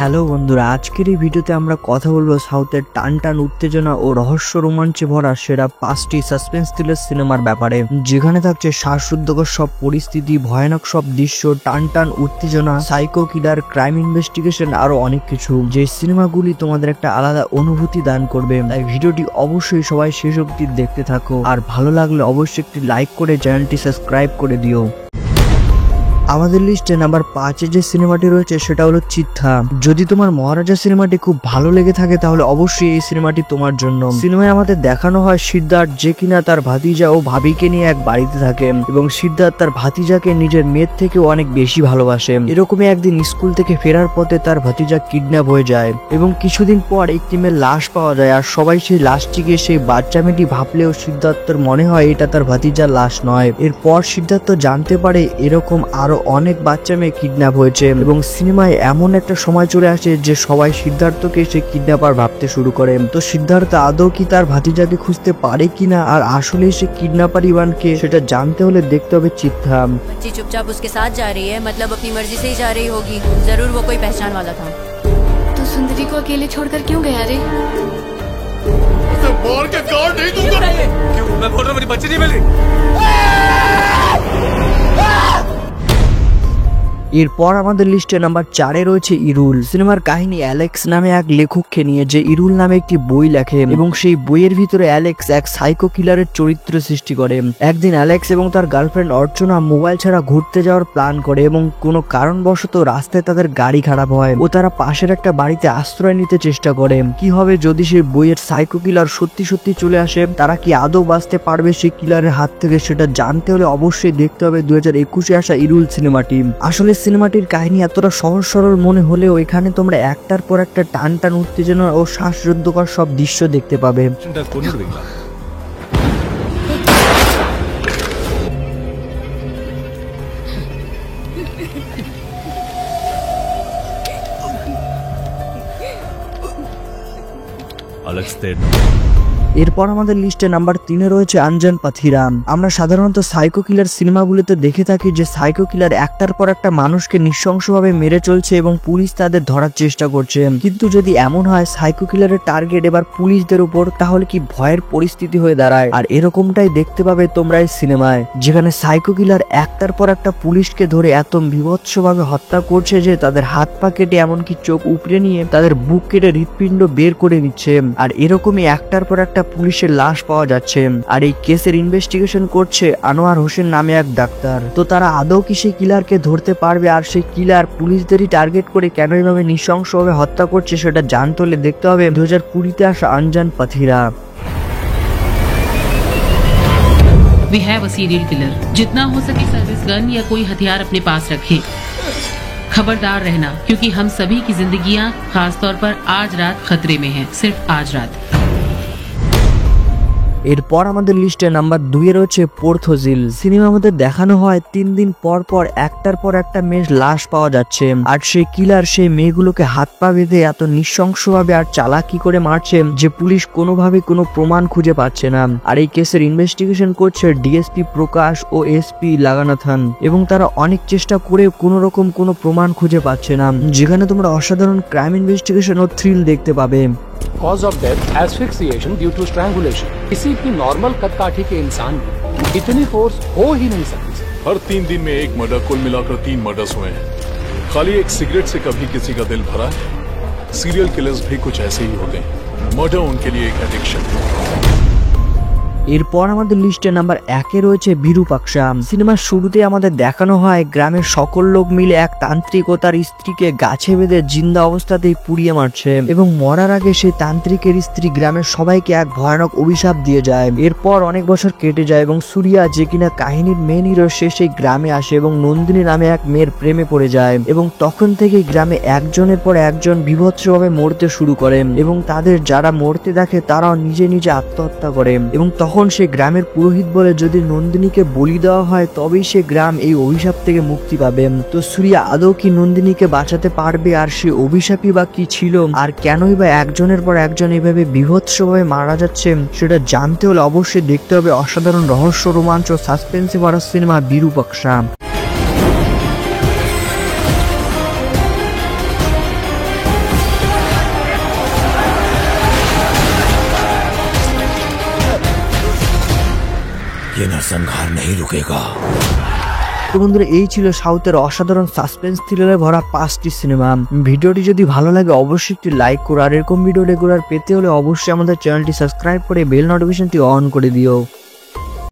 Hello বন্ধুরা, আজকের এই ভিডিওতে আমরা কথা বলবো সাউথের টান টান উত্তেজনা ও রহস্য রোমাঞ্চে ভরা সেরা 5টি সাসপেন্স থ্রিলার সিনেমার ব্যাপারে, যেখানে থাকছে শ্বাসরুদ্ধকর সব পরিস্থিতি, ভয়ানক সব দৃশ্য, টান টান উত্তেজনা, সাইকো কিলার, ক্রাইম ইনভেস্টিগেশন, আরো অনেক কিছু। যে সিনেমাগুলি তোমাদের একটা আলাদা অনুভূতি দান করবে। তাই ভিডিওটি অবশ্যই সবাই শেষ অবধি দেখতে থাকো, আর ভালো লাগলে অবশ্যই একটি লাইক করে চ্যানেলটি সাবস্ক্রাইব করে দিও। আমাদের লিস্টে নাম্বার 5-এ যে সিনেমাটি রয়েছে সেটা হলো চিত্তা। যদি তোমার মহারাজা সিনেমাটি খুব ভালো লেগে থাকে তাহলে অবশ্যই এই সিনেমাটি তোমার জন্য। সিনেমায় আমাদের দেখানো হয় সিদ্ধার্থ, যে কিনা তার ভাতিজা ও ভাবিকে নিয়ে এক বাড়িতে থাকে, এবং সিদ্ধার্থ তার ভাতিজাকে নিজের মেয়ের থেকেও অনেক বেশি ভালোবাসে। এরকমই একদিন স্কুল থেকে ফেরার পথে তার ভাতিজা কিডন্যাপ হয়ে যায়, এবং কিছুদিন পর একটি মেয়ের লাশ পাওয়া যায়। আর সবাই সেই লাশটিকে সেই বাচ্চা মেয়েটি ভাবলেও সিদ্ধার্থের মনে হয় এটা তার ভাতিজার লাশ নয়। এরপর সিদ্ধার্থ জানতে পারে এরকম আরো অনেক বাচ্চা মেয়ে কিডন্যাপ হয়েছে, এবং সিনেমায় এমন একটা সময় চলে আসে যে সবাই সিদ্ধার্থকে সে কিডন্যাপার ভাবতে শুরু করে। তো সিদ্ধার্থ আদৌ কি তার ভাতিজাকে খুঁজতে পারে কিনা, আর আসলে সে কিডন্যাপার ইভানকে, সেটা জানতে হলে দেখতে হবে চিত্তা। बच्ची चुपचाप उसके साथ जा रही है, मतलब अपनी मर्जी से ही जा रही होगी। जरूर वो कोई पहचान वाला था। तो सुंदरी को अकेले छोड़कर क्यों गया रे? उसे मार के गाड़ नहीं दूंगा। क्यों? मैं बोल रहा हूँ मेरी बच्ची नहीं मिल रही। এরপর আমাদের লিস্টে নাম্বার 4-এ রয়েছে ইরুল। সিনেমার কাহিনী অ্যালেক্স নামে এক লেখককে নিয়ে, যে ইরুল নামে একটি বই লেখে, এবং সেই বইয়ের ভিতরে অ্যালেক্স এক সাইকো কিলারের চরিত্র সৃষ্টি করে। একদিন অ্যালেক্স এবং তার গার্লফ্রেন্ড অর্চনা মোবাইল ছাড়া ঘুরতে যাওয়ার প্ল্যান করে, এবং কোনো কারণবশত রাস্তায় তাদের গাড়ি খারাপ হয় ও তারা পাশের একটা বাড়িতে আশ্রয় নিতে চেষ্টা করে। কি হবে যদি সেই বইয়ের সাইকো কিলার সত্যি সত্যি চলে আসে? তারা কি আদৌ বাঁচতে পারবে সেই কিলারের হাত থেকে? সেটা জানতে হলে অবশ্যই দেখতে হবে 2021-এ আসা ইরুল সিনেমাটি। আসলে সিনেমাটির কাহিনী এতটা সহজ সরল মনে হলেও এখানে তোমরা একটার পর একটা টান টান উত্তেজনা ও শ্বাসরুদ্ধকর সব দৃশ্য দেখতে পাবে। এরপর আমাদের লিস্টে নাম্বার 3-এ রয়েছে আনজান পাথিরাম। আমরা সাধারণত সাইকো কিলার সিনেমাগুলোতে দেখে থাকি যে সাইকো কিলার একটার পর একটা মানুষকে নৃশংসভাবে মেরে চলছে এবং পুলিশ তাদের ধরার চেষ্টা করছে। কিন্তু যদি এমন হয় সাইকো কিলারের টার্গেট এবার পুলিশদের উপর, তাহলে কি ভয়ের পরিস্থিতি হয়ে দাঁড়ায়। আর এরকমটাই দেখতে পাবে তোমরা এই সিনেমায়, যেখানে সাইকো কিলার একটার পর একটা পুলিশকে ধরে এত বিভৎসভাবে হত্যা করছে যে তাদের হাত পা কেটে এমনকি চোখ উপড়ে নিয়ে তাদের বুক কেটে হৃৎপিণ্ড বের করে নিচ্ছে। আর এরকমই একটার পর একটা পুলিশের লাশ পাওয়া যাচ্ছে। আর এই কেসের ইনভেস্টিগেশন করছে আনোয়ার হোসেন নামে এক ডাক্তার। তো তারা আদৌ কি সেই কিলারকে ধরতে পারবে? আর সেই কিলার পুলিশদেরই টার্গেট করে কেন এইভাবে নৃশংসভাবে হত্যা করছে সেটা জানতে হলে দেখতে হবে 2020-তে আসা Anjaan পাথিরা। We have a serial killer. जितना हो सके सर्विस गन या कोई हथियार अपने पास रखें। खबरदार रहना, क्योंकि हम सभी की जिंदगियां खासतौर पर आज रात खतरे में हैं। सिर्फ आज रात। এরপর আমাদের লিস্টে নাম্বার 2-এ রয়েছে পোর্থোজিল। সিনেমার মধ্যে দেখানো হয় 3 দিন পর পর একটার পর একটা মেয়ের লাশ পাওয়া যাচ্ছে, আর সেই কিলার সেই মেয়েগুলোকে হাত পা বেঁধে এত নৃশংসভাবে আর চালাকি করে মারছে যে পুলিশ কোনোভাবে কোনো প্রমাণ খুঁজে পাচ্ছে না। আর এই কেসের ইনভেস্টিগেশন করছে ডিএসপি প্রকাশ ও এসপি লাগানাথন, এবং তারা অনেক চেষ্টা করে কোনো রকম কোনো প্রমাণ খুঁজে পাচ্ছে না, যেখানে তোমরা অসাধারণ ক্রাইম ইনভেস্টিগেশন ও থ্রিল দেখতে পাবে। Cause of death asphyxiation due to strangulation. किसी भी नॉर्मल कदकाठी के इंसान में इतनी फोर्स हो ही नहीं सकती। हर 3 दिन में एक मर्डर, कुल मिलाकर 3 मर्डर्स हुए हैं। खाली एक सिगरेट से कभी किसी का दिल भरा है? सीरियल किलर्स भी कुछ ऐसे ही होते हैं। मर्डर उनके लिए एक एडिक्शन है। এরপর আমাদের লিস্টে নাম্বার 1-এ রয়েছে বিরূপাক্ষা। সিনেমার শুরুতে আমাদের দেখানো হয় গ্রামের সকল লোক মিলে এক তান্ত্রিক ও তার স্ত্রীকে গাছে বেঁধে জিন্দা অবস্থাতেই পুড়িয়ে মারছে, এবং মরার আগে সেই তান্ত্রিকের স্ত্রী গ্রামের সবাইকে এক ভয়ানক অভিশাপ দিয়ে যায়। এরপর অনেক বছর কেটে যায়, এবং সুরিয়া, যে কিনা কাহিনীর মেন হিরো, সে সেই গ্রামে আসে এবং নন্দিনী নামে এক মেয়ের প্রেমে পড়ে যায়, এবং তখন থেকেই গ্রামে একজনের পর একজন বিভৎসভাবে মরতে শুরু করে, এবং তাদের যারা মরতে দেখে তারাও নিজে নিজে আত্মহত্যা করে। এবং তখন সে গ্রামের পুরোহিত বলে যদি নন্দিনীকে বলি দেওয়া হয় তবেই সে গ্রাম এই অভিশাপ থেকে মুক্তি পাবে। তো সুরিয়া আদৌ কি নন্দিনীকে বাঁচাতে পারবে? আর সে অভিশাপই বা কি ছিল, আর কেনই বা একজনের পর একজন এভাবে বিভৎসভাবে মারা যাচ্ছে, সেটা জানতে হলে অবশ্যই দেখতে হবে অসাধারণ রহস্য রোমাঞ্চ ও সাসপেন্সে ভরা সিনেমা বিরূপাক্ষা। ये नरसंहार नहीं रुकेगा। তো বন্ধুরা, এই ছিল সাউথের অসাধারণ সাসপেন্স থ্রিলারে ভরা 5টি সিনেমা। ভিডিওটি যদি ভালো লাগে অবশ্যই একটি লাইক করো, আর এরকম ভিডিও রেগুলার পেতে হলে অবশ্যই আমাদের চ্যানেলটি সাবস্ক্রাইব করে বেল নোটিফিকেশনটি অন করে দিও।